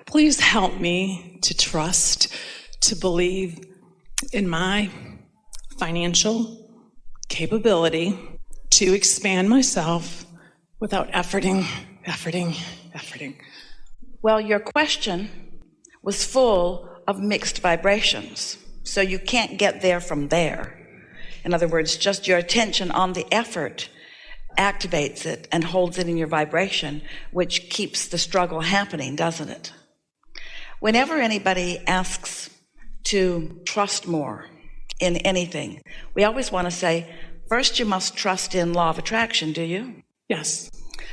Please help me to trust, to believe in my financial capability to expand myself without efforting. Well, your question was full of mixed vibrations, so you can't get there from there. In other words, just your attention on the effort activates it and holds it in your vibration, which keeps the struggle happening, doesn't it? Whenever anybody asks to trust more in anything, we always want to say, first you must trust in law of attraction, do you? Yes,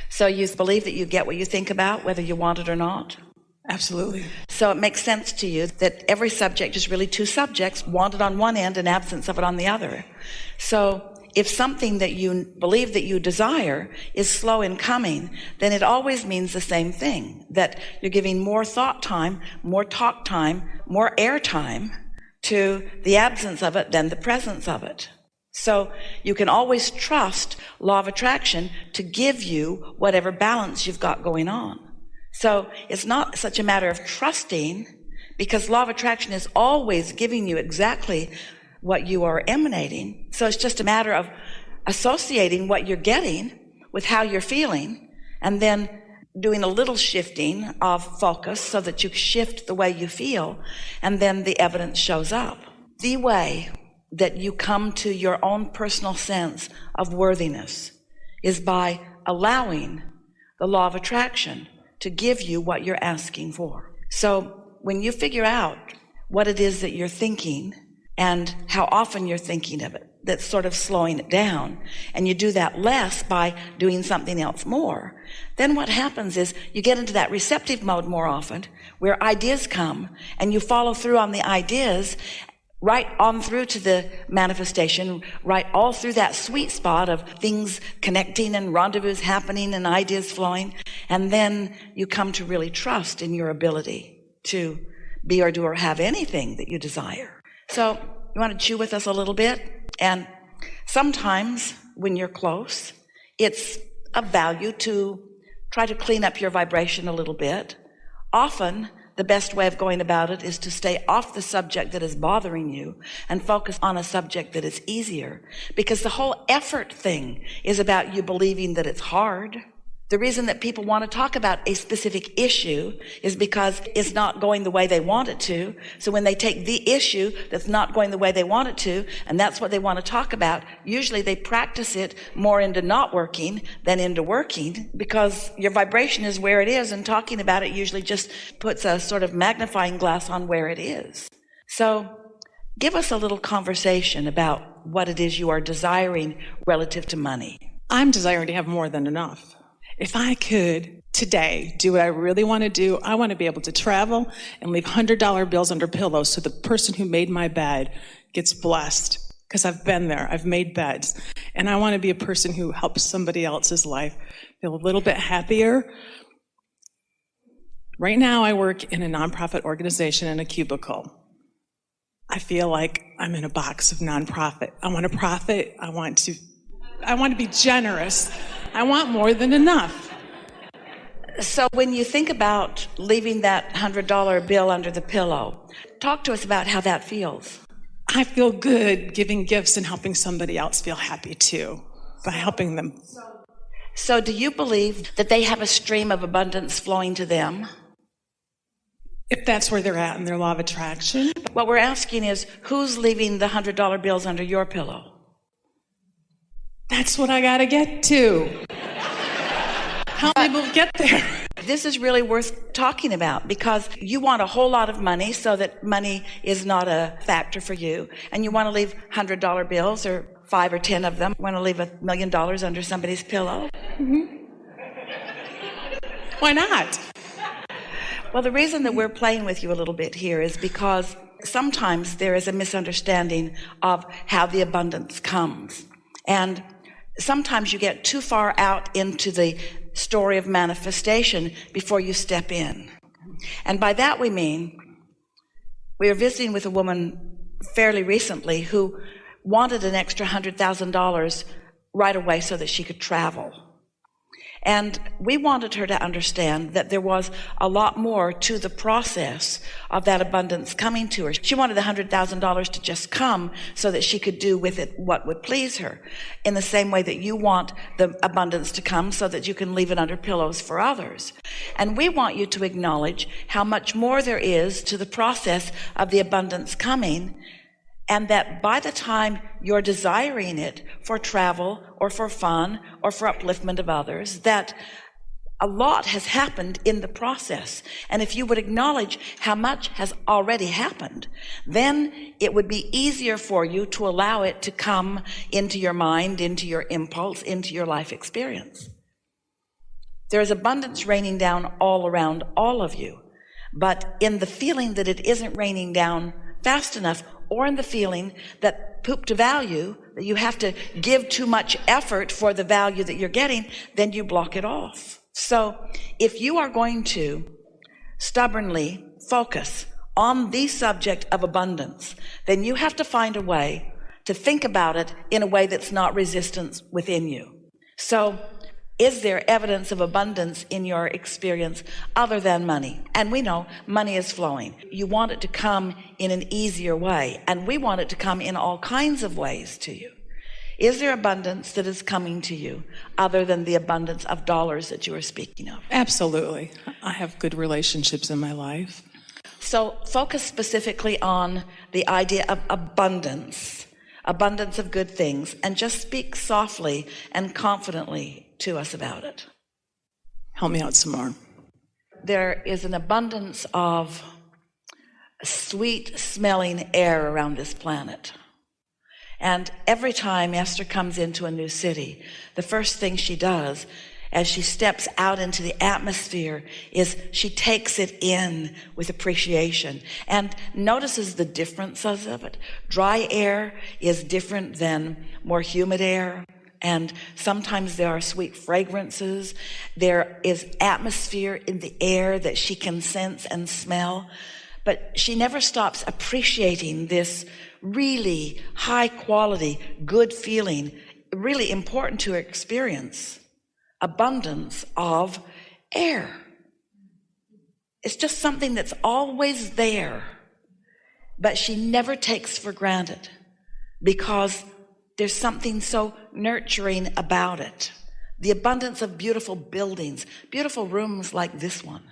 So you believe that you get what you think about, whether you want it or not? absolutely. So it makes sense to you that every subject is really two subjects, wanted on one end and absence of it on the other. So if something that you believe that you desire is slow in coming, then it always means the same thing, that you're giving more thought time, more talk time, more air time to the absence of it than the presence of it. So you can always trust law of attraction to give you whatever balance you've got going on. So it's not such a matter of trusting, because law of attraction is always giving you exactly what you are emanating. So it's just a matter of associating what you're getting with how you're feeling, and then doing a little shifting of focus so that you shift the way you feel, and then the evidence shows up. The way that you come to your own personal sense of worthiness is by allowing the law of attraction to give you what you're asking for. So when you figure out what it is that you're thinking and how often you're thinking of it, that's sort of slowing it down, and you do that less by doing something else more, then what happens is you get into that receptive mode more often, where ideas come and you follow through on the ideas right on through to the manifestation, right all through that sweet spot of things connecting and rendezvous happening and ideas flowing. And then you come to really trust in your ability to be or do or have anything that you desire. So you want to chew with us a little bit? And sometimes when you're close, it's of value to try to clean up your vibration a little bit. Often, the best way of going about it is to stay off the subject that is bothering you and focus on a subject that is easier, because the whole effort thing is about you believing that it's hard. The reason that people want to talk about a specific issue is because it's not going the way they want it to. So when they take the issue that's not going the way they want it to, and that's what they want to talk about, usually they practice it more into not working than into working, because your vibration is where it is, and talking about it usually just puts a sort of magnifying glass on where it is. So give us a little conversation about what it is you are desiring relative to money. I'm desiring to have more than enough. If I could today do what I really want to do, I want to be able to travel and leave $100 bills under pillows so the person who made my bed gets blessed, because I've been there. I've made beds. And I want to be a person who helps somebody else's life feel a little bit happier. Right now, I work in a nonprofit organization in a cubicle. I feel like I'm in a box of nonprofit. I want to profit. I want to be generous. I want more than enough. So when you think about leaving that $100 bill under the pillow, talk to us about how that feels. I feel good giving gifts and helping somebody else feel happy too, by helping them. So do you believe that they have a stream of abundance flowing to them? If that's where they're at in their law of attraction. What we're asking is, who's leaving the $100 bills under your pillow? That's what I gotta get to. How many will get there? This is really worth talking about, because you want a whole lot of money so that money is not a factor for you. And you want to leave $100 bills, or 5 or 10 of them. You want to leave $1 million under somebody's pillow. Mm-hmm. Why not? Well, the reason that we're playing with you a little bit here is because sometimes there is a misunderstanding of how the abundance comes. And sometimes you get too far out into the story of manifestation before you step in. And by that we mean, we were visiting with a woman fairly recently who wanted an extra $100,000 right away so that she could travel. And we wanted her to understand that there was a lot more to the process of that abundance coming to her. She wanted the $100,000 to just come so that she could do with it what would please her, in the same way that you want the abundance to come so that you can leave it under pillows for others. And we want you to acknowledge how much more there is to the process of the abundance coming, and that by the time you're desiring it for travel or for fun or for upliftment of others, that a lot has happened in the process. And if you would acknowledge how much has already happened, then it would be easier for you to allow it to come into your mind, into your impulse, into your life experience. There is abundance raining down all around all of you, but in the feeling that it isn't raining down fast enough, or in the feeling that poop to value, that you have to give too much effort for the value that you're getting, then you block it off. So if you are going to stubbornly focus on the subject of abundance, then you have to find a way to think about it in a way that's not resistance within you. So is there evidence of abundance in your experience other than money? And we know money is flowing. You want it to come in an easier way, and we want it to come in all kinds of ways to you. Is there abundance that is coming to you other than the abundance of dollars that you are speaking of? Absolutely. I have good relationships in my life. So focus specifically on the idea of abundance of good things, and just speak softly and confidently to us about it. Help me out some more. There is an abundance of sweet smelling air around this planet. And every time Esther comes into a new city, the first thing she does as she steps out into the atmosphere is she takes it in with appreciation and notices the differences of it. Dry air is different than more humid air. And sometimes there are sweet fragrances. There is atmosphere in the air that she can sense and smell. But she never stops appreciating this really high quality, good feeling, really important to her experience, abundance of air. It's just something that's always there, but she never takes for granted because there's something so nurturing about it. The abundance of beautiful buildings, beautiful rooms like this one.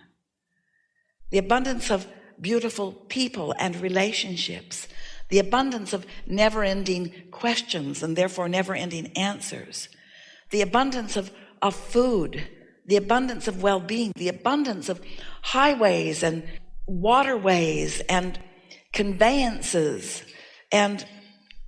The abundance of beautiful people and relationships. The abundance of never-ending questions and therefore never-ending answers. The abundance of food. The abundance of well-being. The abundance of highways and waterways and conveyances and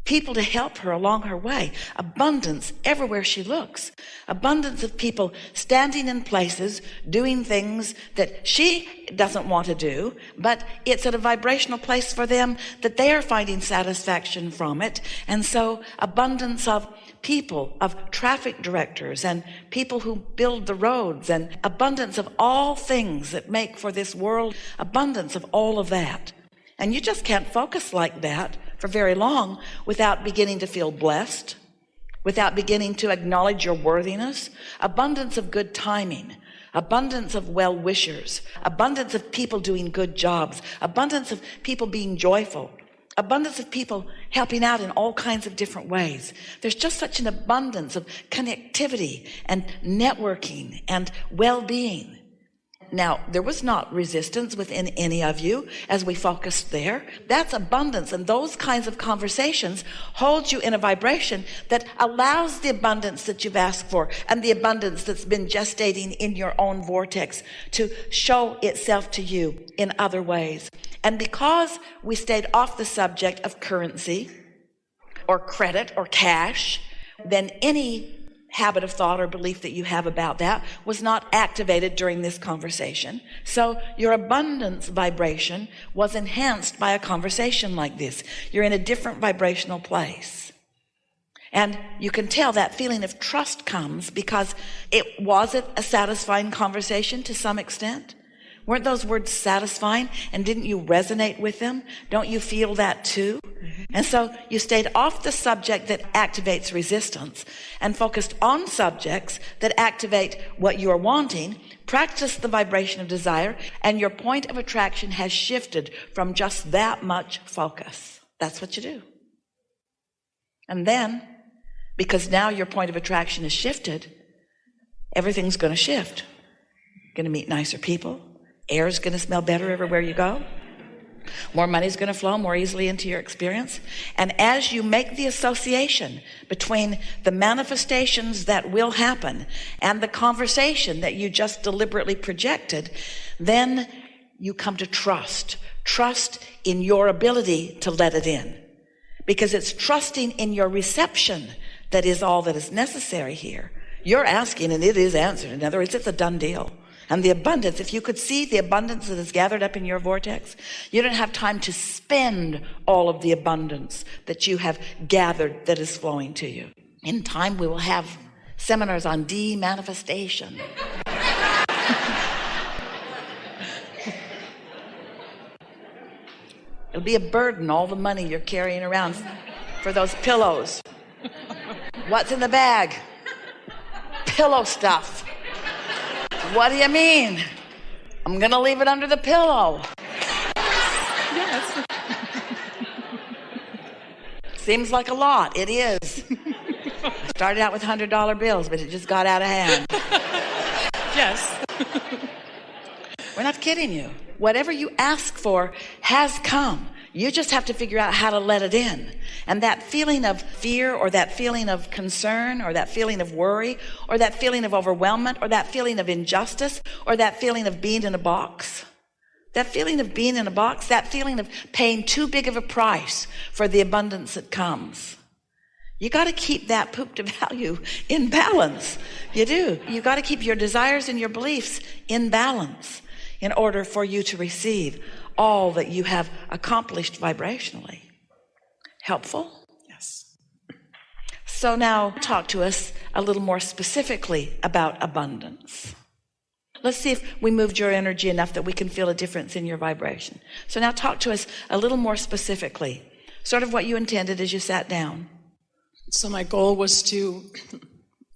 people to help her along her way. Abundance everywhere she looks. Abundance of people standing in places, doing things that she doesn't want to do, but it's at a vibrational place for them that they are finding satisfaction from it. And so abundance of people, of traffic directors and people who build the roads, and abundance of all things that make for this world, abundance of all of that. And you just can't focus like that for very long without beginning to feel blessed, without beginning to acknowledge your worthiness. Abundance of good timing, abundance of well-wishers, abundance of people doing good jobs, abundance of people being joyful, abundance of people helping out in all kinds of different ways. There's just such an abundance of connectivity and networking and well-being. Now, there was not resistance within any of you as we focused there. That's abundance, and those kinds of conversations hold you in a vibration that allows the abundance that you've asked for and the abundance that's been gestating in your own vortex to show itself to you in other ways. And because we stayed off the subject of currency or credit or cash, then any habit of thought or belief that you have about that was not activated during this conversation. So your abundance vibration was enhanced by a conversation like this. You're in a different vibrational place. And you can tell that feeling of trust comes because was it a satisfying conversation to some extent? Weren't those words satisfying? And didn't you resonate with them? Don't you feel that too? And so you stayed off the subject that activates resistance and focused on subjects that activate what you're wanting. Practice the vibration of desire, and your point of attraction has shifted from just that much focus. That's what you do. And then, because now your point of attraction is shifted, everything's going to shift. You're going to meet nicer people. Air's going to smell better everywhere you go. More money's going to flow more easily into your experience. And as you make the association between the manifestations that will happen and the conversation that you just deliberately projected, then you come to trust. Trust in your ability to let it in. Because it's trusting in your reception that is all that is necessary here. You're asking and it is answered. In other words, it's a done deal. And the abundance, if you could see the abundance that is gathered up in your vortex, you don't have time to spend all of the abundance that you have gathered that is flowing to you. In time, we will have seminars on de-manifestation. It'll be a burden, all the money you're carrying around for those pillows. What's in the bag? Pillow stuff. What do you mean? I'm going to leave it under the pillow. Yes. Seems like a lot. It is. Started out with $100 bills, but it just got out of hand. Yes. We're not kidding you. Whatever you ask for has come. You just have to figure out how to let it in. And that feeling of fear, or that feeling of concern, or that feeling of worry, or that feeling of overwhelmment, or that feeling of injustice, or that feeling of being in a box, that feeling of being in a box, that feeling of paying too big of a price for the abundance that comes. You got to keep that poop to value in balance. You do. You got to keep your desires and your beliefs in balance in order for you to receive all that you have accomplished vibrationally. Helpful? Yes. So now talk to us a little more specifically about abundance. Let's see if we moved your energy enough that we can feel a difference in your vibration. So now talk to us a little more specifically, sort of what you intended as you sat down. So my goal was to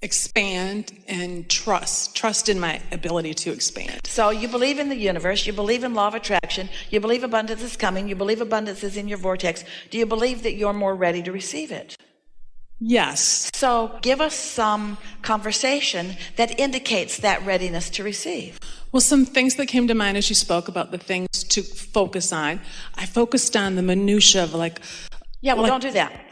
expand and trust in my ability to expand. So you believe in the universe, you believe in law of attraction, you believe abundance is coming, you believe abundance is in your vortex. Do you believe that you're more ready to receive it? Yes. So give us some conversation that indicates that readiness to receive. Well, some things that came to mind as you spoke about the things to focus on. I focused on the minutia of Don't do that.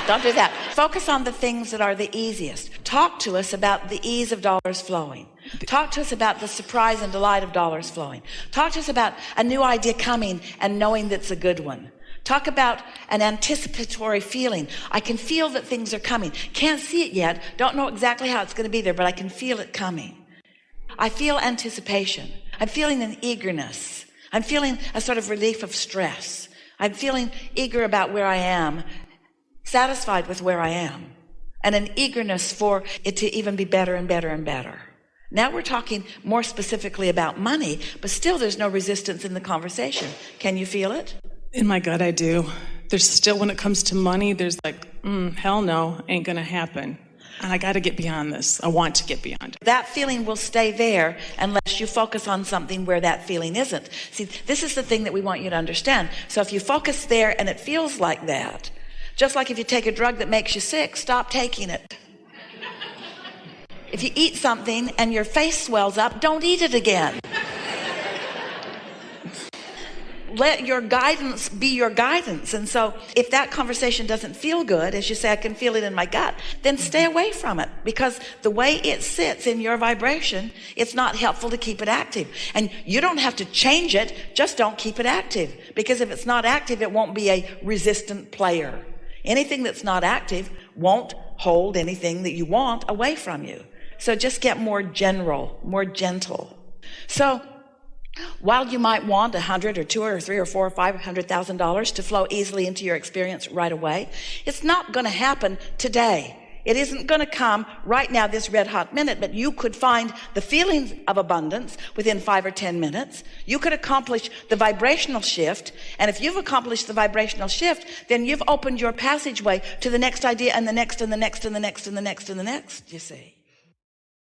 Don't do that. Focus on the things that are the easiest. Talk to us about the ease of dollars flowing. Talk to us about the surprise and delight of dollars flowing. Talk to us about a new idea coming and knowing that's a good one. Talk about an anticipatory feeling. I can feel that things are coming. Can't see it yet. Don't know exactly how it's going to be there, but I can feel it coming. I feel anticipation. I'm feeling an eagerness. I'm feeling a sort of relief of stress. I'm feeling eager about where I am, satisfied with where I am, and an eagerness for it to even be better and better and better. Now we're talking more specifically about money, but still there's no resistance in the conversation. Can you feel it? In my gut, I do. There's still, when it comes to money, there's hell no, ain't gonna happen. And I gotta get beyond this. I want to get beyond it. That feeling will stay there unless you focus on something where that feeling isn't. See, this is the thing that we want you to understand. So if you focus there and it feels like that, just like if you take a drug that makes you sick, stop taking it. If you eat something and your face swells up, don't eat it again. Let your guidance be your guidance. And so if that conversation doesn't feel good, as you say, I can feel it in my gut, then stay away from it, because the way it sits in your vibration, it's not helpful to keep it active. And you don't have to change it, just don't keep it active, because if it's not active, it won't be a resistant player. Anything that's not active won't hold anything that you want away from you. So just get more general, more gentle. So while you might want $100 or $200 or $300 or $400 or $500,000 to flow easily into your experience right away, it's not going to happen today. It isn't going to come right now, this red hot minute, but you could find the feelings of abundance within 5 or 10 minutes. You could accomplish the vibrational shift. And if you've accomplished the vibrational shift, then you've opened your passageway to the next idea and the next and the next and the next and the next and the next, you see.